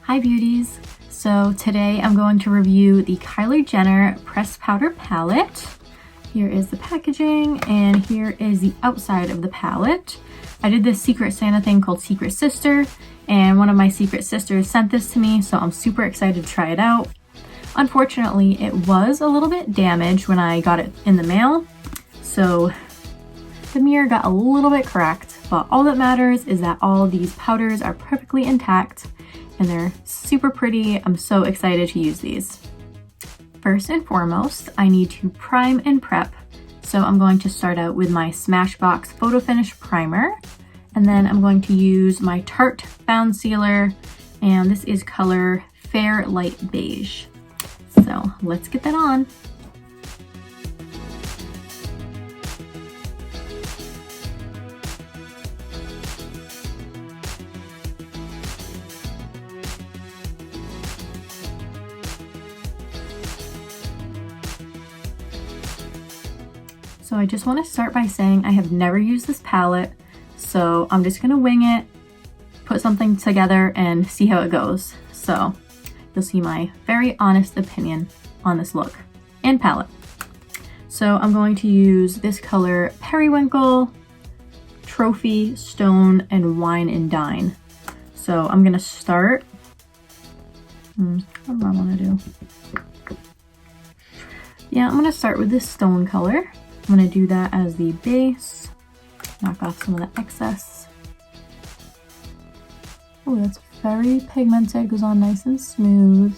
Hi beauties! So today I'm going to review the Kylie Jenner Pressed Powder Palette. Here is the packaging and here is the outside of the palette. I did this Secret Santa thing called Secret Sister, and one of my secret sisters sent this to me, so I'm super excited to try it out. Unfortunately, it was a little bit damaged when I got it in the mail, so the mirror got a little bit cracked, but all that matters is that all of these powders are perfectly intact and they're super pretty. I'm so excited to use these. First and foremost, I need to prime and prep. So I'm going to start out with my Smashbox Photo Finish Primer, and then I'm going to use my Tarte Bound Sealer, and this is color Fair Light Beige. So let's get that on. So I just want to start by saying I have never used this palette, so I'm just going to wing it, put something together and see how it goes. So you'll see my very honest opinion on this look and palette. So I'm going to use this color Periwinkle, Trophy, Stone, and Wine and Dine. So I'm going to start, what do I want to do? Yeah, I'm going to start with this stone color. I'm going to do that as the base, knock off some of the excess. Oh, that's very pigmented, goes on nice and smooth.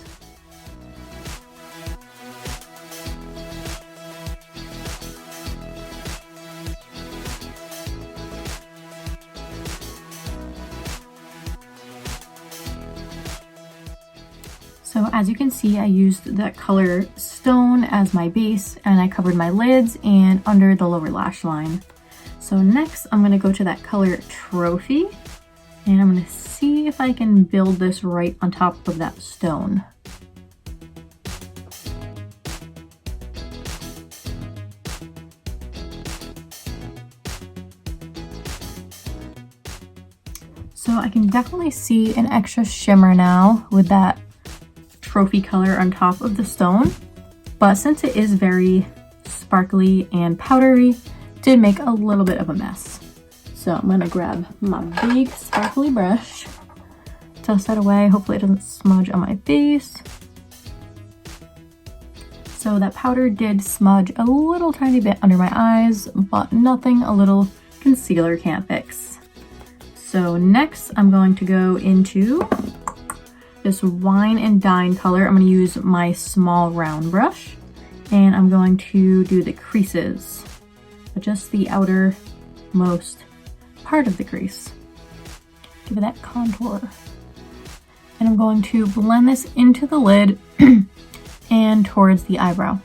So as you can see, I used that color Stone as my base, and I covered my lids and under the lower lash line. So next I'm going to go to that color Trophy, and I'm going to see if I can build this right on top of that stone. So I can definitely see an extra shimmer now with that trophy color on top of the stone, but since it is very sparkly and powdery, it did make a little bit of a mess. So I'm gonna grab my big sparkly brush, dust that away, hopefully it doesn't smudge on my face. So that powder did smudge a little tiny bit under my eyes, but nothing a little concealer can't fix. So next I'm going to go into this Wine and Dine color. I'm going to use my small round brush, and I'm going to do the creases, but just the outermost part of the crease. Give it that contour. And I'm going to blend this into the lid and towards the eyebrow.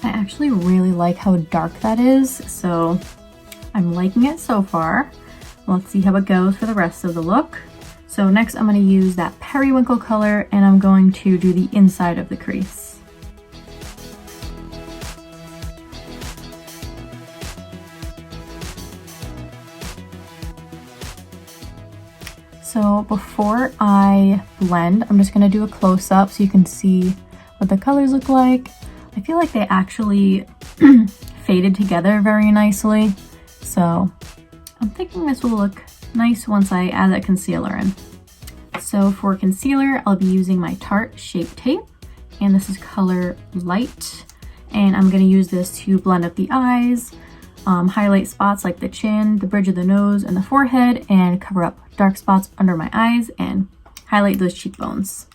I actually really like how dark that is, so I'm liking it so far. Let's see how it goes for the rest of the look. So next I'm going to use that Periwinkle color, and I'm going to do the inside of the crease. So before I blend, I'm just going to do a close-up so you can see what the colors look like. I feel like they actually faded together very nicely, so I'm thinking this will look nice once I add that concealer in. So for concealer, I'll be using my Tarte Shape Tape, and this is color Light, and I'm going to use this to blend up the eyes, highlight spots like the chin, the bridge of the nose, and the forehead, and cover up dark spots under my eyes and highlight those cheekbones.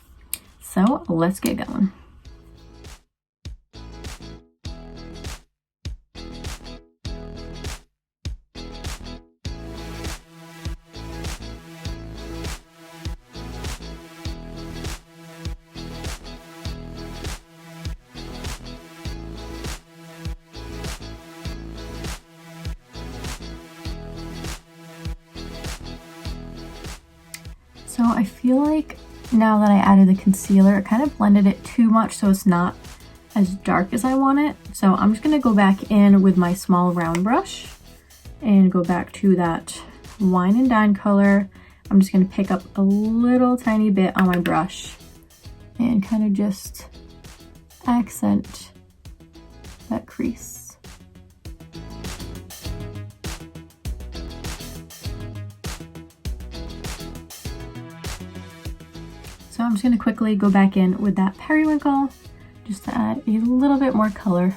So let's get going. So I feel like now that I added the concealer, it kind of blended it too much so it's not as dark as I want it. So I'm just going to go back in with my small round brush and go back to that Wine and Dine color. I'm just going to pick up a little tiny bit on my brush and kind of just accent that crease. So I'm just going to quickly go back in with that periwinkle just to add a little bit more color.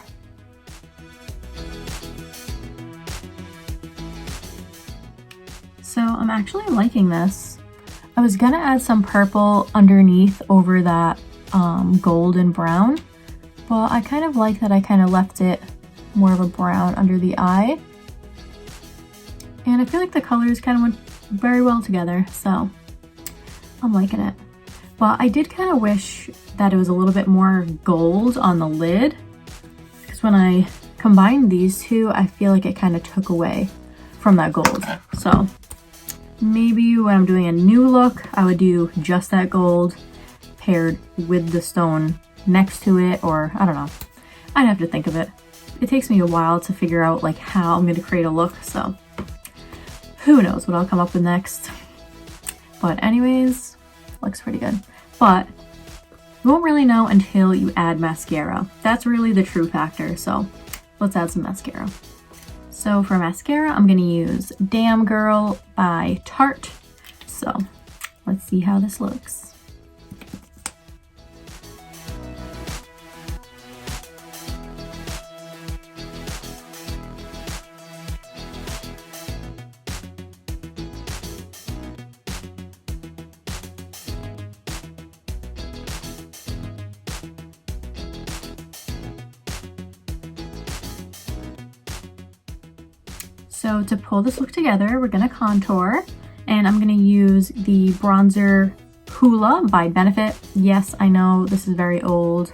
So I'm actually liking this. I was gonna add some purple underneath over that gold and brown, but I kind of like that I kind of left it more of a brown under the eye. And I feel like the colors kind of went very well together, so I'm liking it. But I did kind of wish that it was a little bit more gold on the lid, because when I combined these two, I feel like it kind of took away from that gold. So maybe when I'm doing a new look, I would do just that gold paired with the stone next to it, or I don't know. I'd have to think of it. It takes me a while to figure out like how I'm going to create a look, so who knows what I'll come up with next. But anyways, looks pretty good. But you won't really know until you add mascara. That's really the true factor, so let's add some mascara. So for mascara, I'm going to use Damn Girl by Tarte. So let's see how this looks. So to pull this look together, we're going to contour, and I'm going to use the bronzer Hoola by Benefit. Yes, I know this is very old.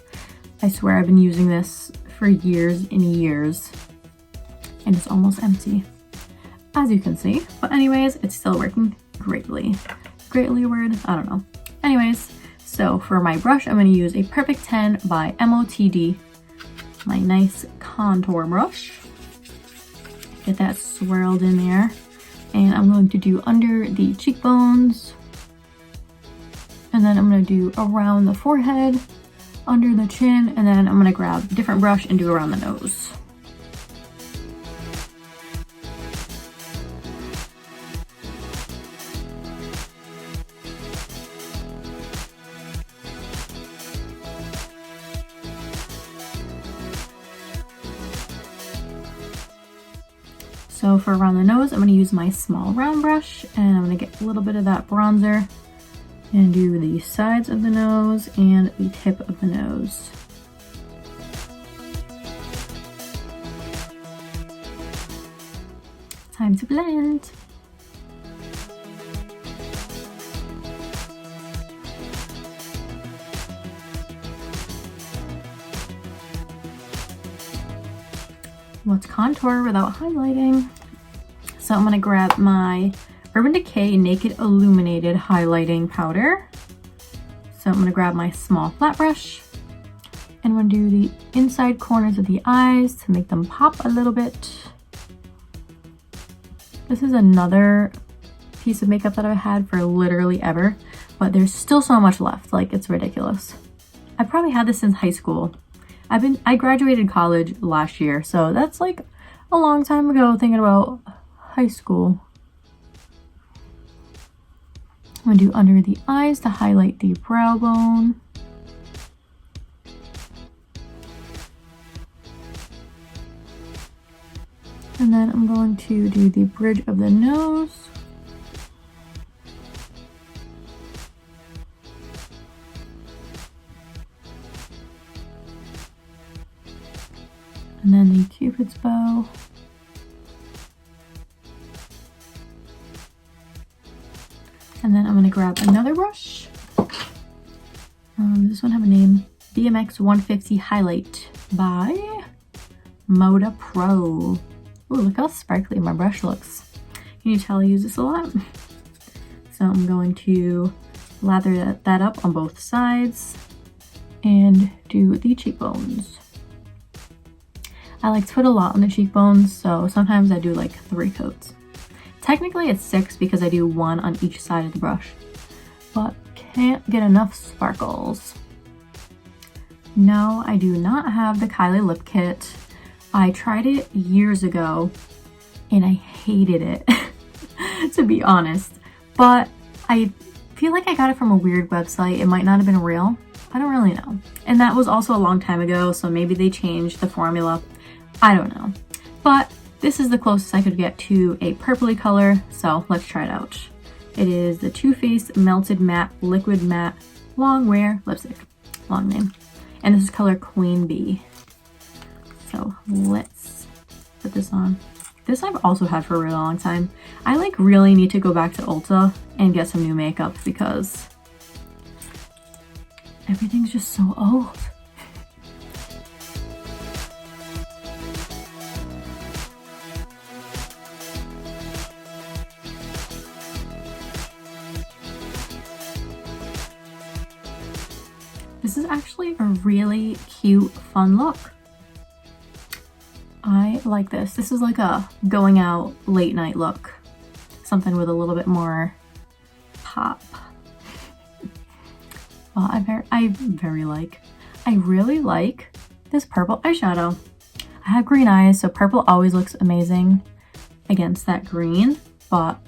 I swear I've been using this for years and years, and it's almost empty, as you can see. But anyways, it's still working greatly. Greatly a word? I don't know. Anyways, so for my brush, I'm going to use a Perfect 10 by MOTD, my nice contour brush. Get that swirled in there, and I'm going to do under the cheekbones, and then I'm going to do around the forehead, under the chin, and then I'm going to grab a different brush and do around the nose. So for around the nose, I'm going to use my small round brush, and I'm going to get a little bit of that bronzer and do the sides of the nose and the tip of the nose. Time to blend. Let's contour without highlighting. So I'm going to grab my Urban Decay Naked Illuminated Highlighting Powder. So I'm going to grab my small flat brush, and I'm going to do the inside corners of the eyes to make them pop a little bit. This is another piece of makeup that I've had for literally ever, but there's still so much left, like it's ridiculous. I probably had this since high school. I graduated college last year, so that's like a long time ago thinking about high school. I'm going to do under the eyes to highlight the brow bone. And then I'm going to do the bridge of the nose. And then the Cupid's bow. And then I'm going to grab another brush. This one have a name. BMX 150 Highlight by Moda Pro. Ooh, look how sparkly my brush looks. Can you tell I use this a lot? So I'm going to lather that up on both sides and do the cheekbones. I like to put a lot on the cheekbones, so sometimes I do like 3 coats. Technically it's 6 because I do 1 on each side of the brush, but can't get enough sparkles. No, I do not have the Kylie lip kit. I tried it years ago and I hated it, to be honest. But I feel like I got it from a weird website. It might not have been real. I don't really know. And that was also a long time ago, so maybe they changed the formula. I don't know. But this is the closest I could get to a purpley color, so let's try it out. It is the Too Faced Melted Matte Liquid Matte Long Wear Lipstick. Long name. And this is color Queen Bee. So let's put this on. This I've also had for a really long time. I like really need to go back to Ulta and get some new makeup because everything's just so old. This is actually a really cute, fun look. I like this. This is like a going out late night look. Something with a little bit more pop. Well, I really like this purple eyeshadow. I have green eyes, so purple always looks amazing against that green, but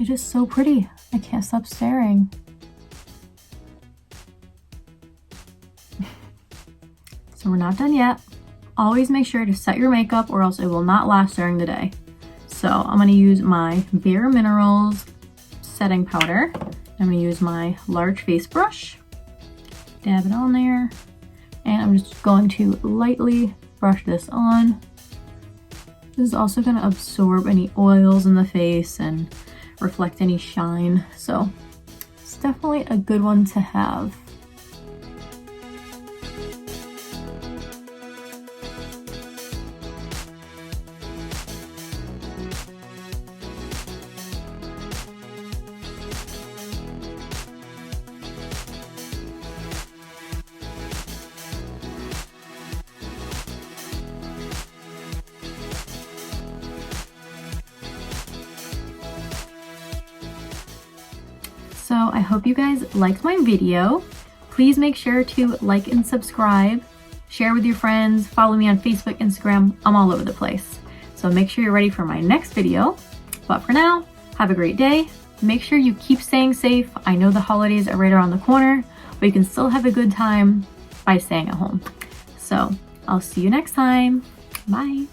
it is so pretty. I can't stop staring. So we're not done yet. Always make sure to set your makeup or else it will not last during the day. So I'm going to use my bareMinerals setting powder. I'm going to use my large face brush, dab it on there, and I'm just going to lightly brush this on. This is also going to absorb any oils in the face and reflect any shine, so it's definitely a good one to have. So I hope you guys liked my video. Please make sure to like and subscribe, share with your friends, follow me on Facebook, Instagram. I'm all over the place. So make sure you're ready for my next video. But for now, have a great day. Make sure you keep staying safe. I know the holidays are right around the corner, but you can still have a good time by staying at home. So I'll see you next time. Bye.